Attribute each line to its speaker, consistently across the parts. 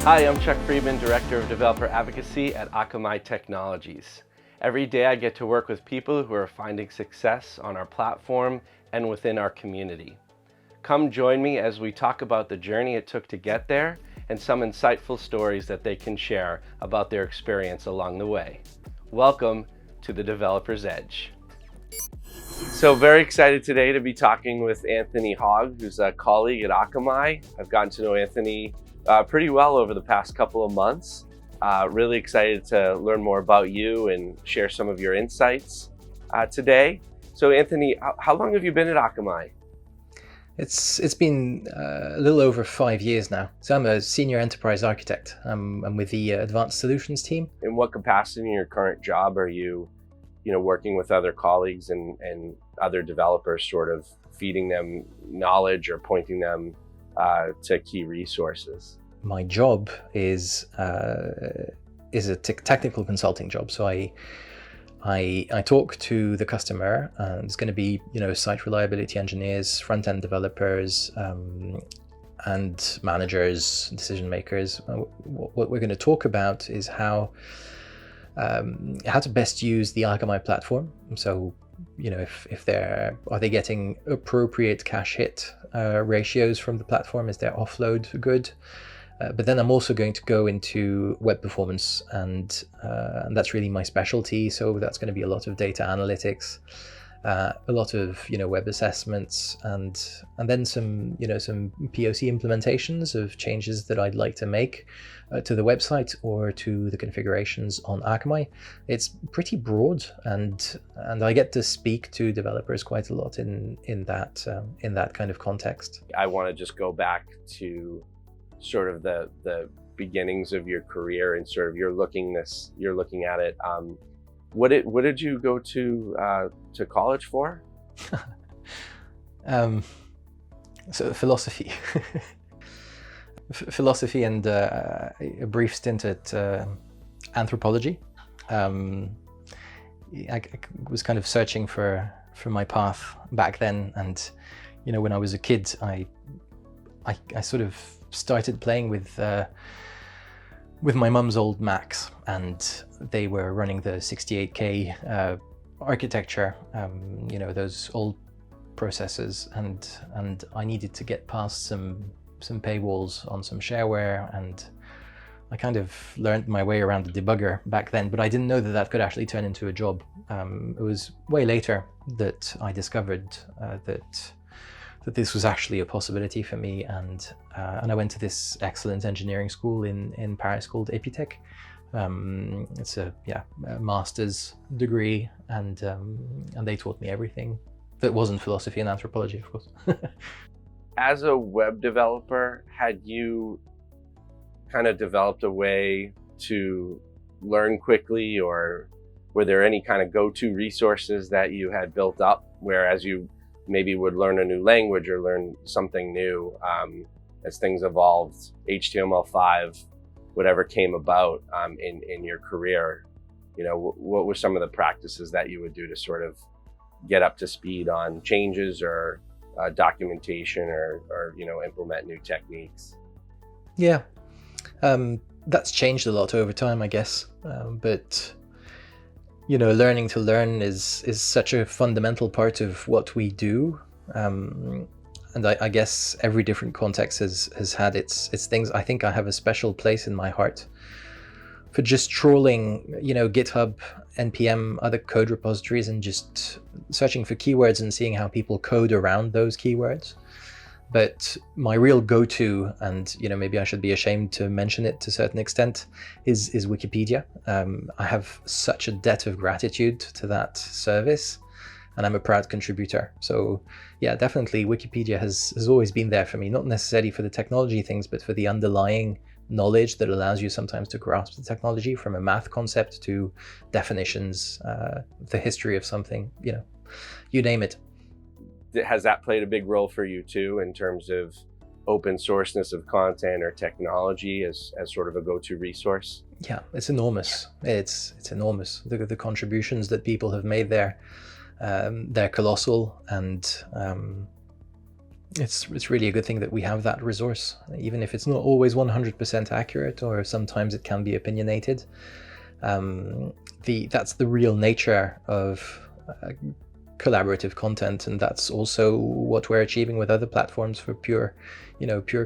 Speaker 1: Hi, I'm Chuck Friedman, Director of Developer Advocacy at Akamai Technologies. Every day I get to work with people who are finding success on our platform and within our community. Come join me as we talk about the journey it took to get there and some insightful stories that they can share about their experience along the way. Welcome to the Developer's Edge. So very excited today to be talking with Anthony Hogg, who's a colleague at Akamai. I've gotten to know Anthony pretty well over the past couple of months. Really excited to learn more about you and share some of your insights today. So Anthony, how long have you been at Akamai?
Speaker 2: It's been a little over 5 years now. So I'm a senior enterprise architect. I'm with the advanced solutions team.
Speaker 1: In what capacity in your current job are you working with other colleagues and other developers, sort of feeding them knowledge or pointing them to key resources?
Speaker 2: My job is a technical consulting job. So I talk to the customer. It's going to be site reliability engineers, front end developers, and managers, decision makers. What we're going to talk about is how to best use the Akamai platform. So if are they getting appropriate cache hit ratios from the platform? Is their offload good? But then I'm also going to go into web performance, and that's really my specialty. So that's going to be a lot of data analytics, a lot of web assessments, and then some POC implementations of changes that I'd like to make to the website or to the configurations on Akamai. It's pretty broad, and I get to speak to developers quite a lot in that kind of context.
Speaker 1: I want to just go back to sort of the beginnings of your career and sort of you're looking at it. What did you go to college for?
Speaker 2: So philosophy. Philosophy and a brief stint at anthropology. I was kind of searching for my path back then, and when I was a kid, I sort of started playing with my mum's old Macs, and they were running the 68K architecture, those old processors, and I needed to get past some paywalls on some shareware, and I kind of learned my way around the debugger back then, but I didn't know that could actually turn into a job. It was way later that I discovered that this was actually a possibility for me, and I went to this excellent engineering school in Paris called Epitech. It's a master's degree, and they taught me everything that wasn't philosophy and anthropology, of course.
Speaker 1: As a web developer, had you kind of developed a way to learn quickly, or were there any kind of go-to resources that you had built up, whereas you maybe would learn a new language or learn something new as things evolved, HTML5, whatever came about in your career? What were some of the practices that you would do to sort of get up to speed on changes or documentation or implement new techniques?
Speaker 2: Yeah, that's changed a lot over time, I guess. But learning to learn is such a fundamental part of what we do, and I guess every different context has had its things. I think I have a special place in my heart for just trawling, GitHub, NPM, other code repositories, and just searching for keywords and seeing how people code around those keywords. But my real go-to, and maybe I should be ashamed to mention it to a certain extent, is Wikipedia. I have such a debt of gratitude to that service, and I'm a proud contributor. So yeah, definitely Wikipedia has always been there for me, not necessarily for the technology things, but for the underlying knowledge that allows you sometimes to grasp the technology, from a math concept to definitions, the history of something, you name it.
Speaker 1: Has that played a big role for you too, in terms of open sourceness of content or technology as sort of a go-to resource?
Speaker 2: Yeah, it's enormous. It's enormous. The contributions that people have made there, they're colossal, and it's really a good thing that we have that resource, even if it's not always 100% accurate, or sometimes it can be opinionated. That's the real nature of collaborative content, and that's also what we're achieving with other platforms for pure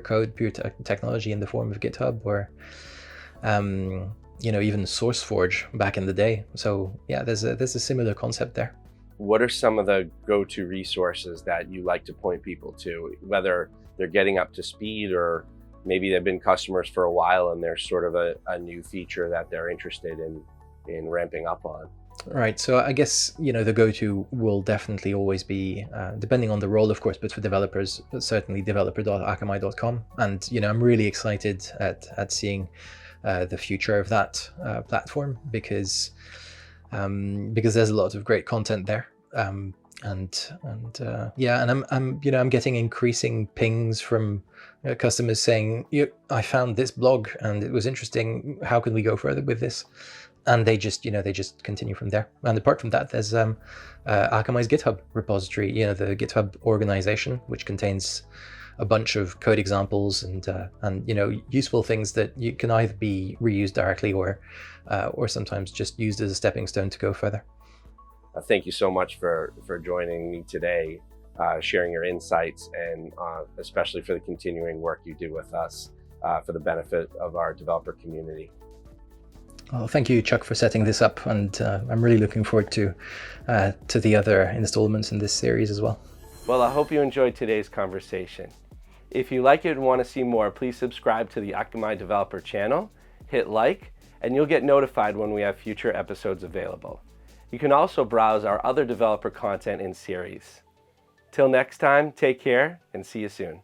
Speaker 2: code, pure technology in the form of GitHub, or even SourceForge back in the day. So yeah, there's a similar concept there.
Speaker 1: What are some of the go-to resources that you like to point people to, whether they're getting up to speed or maybe they've been customers for a while and there's sort of a new feature that they're interested in ramping up on?
Speaker 2: Right. So I guess, the go-to will definitely always be, depending on the role, of course, but for developers, certainly developer.akamai.com. And, I'm really excited at seeing the future of that platform, because there's a lot of great content there. And I'm getting increasing pings from customers saying, I found this blog and it was interesting. How can we go further with this? And they just continue from there. And apart from that, there's Akamai's GitHub repository, the GitHub organization, which contains a bunch of code examples and useful things that you can either be reused directly or sometimes just used as a stepping stone to go further.
Speaker 1: Thank you so much for joining me today, sharing your insights, and especially for the continuing work you do with us for the benefit of our developer community.
Speaker 2: Well, thank you, Chuck, for setting this up, and I'm really looking forward to the other installments in this series as well.
Speaker 1: Well, I hope you enjoyed today's conversation. If you like it and want to see more, please subscribe to the Akamai Developer channel, hit like, and you'll get notified when we have future episodes available. You can also browse our other developer content in series. Till next time, take care and see you soon.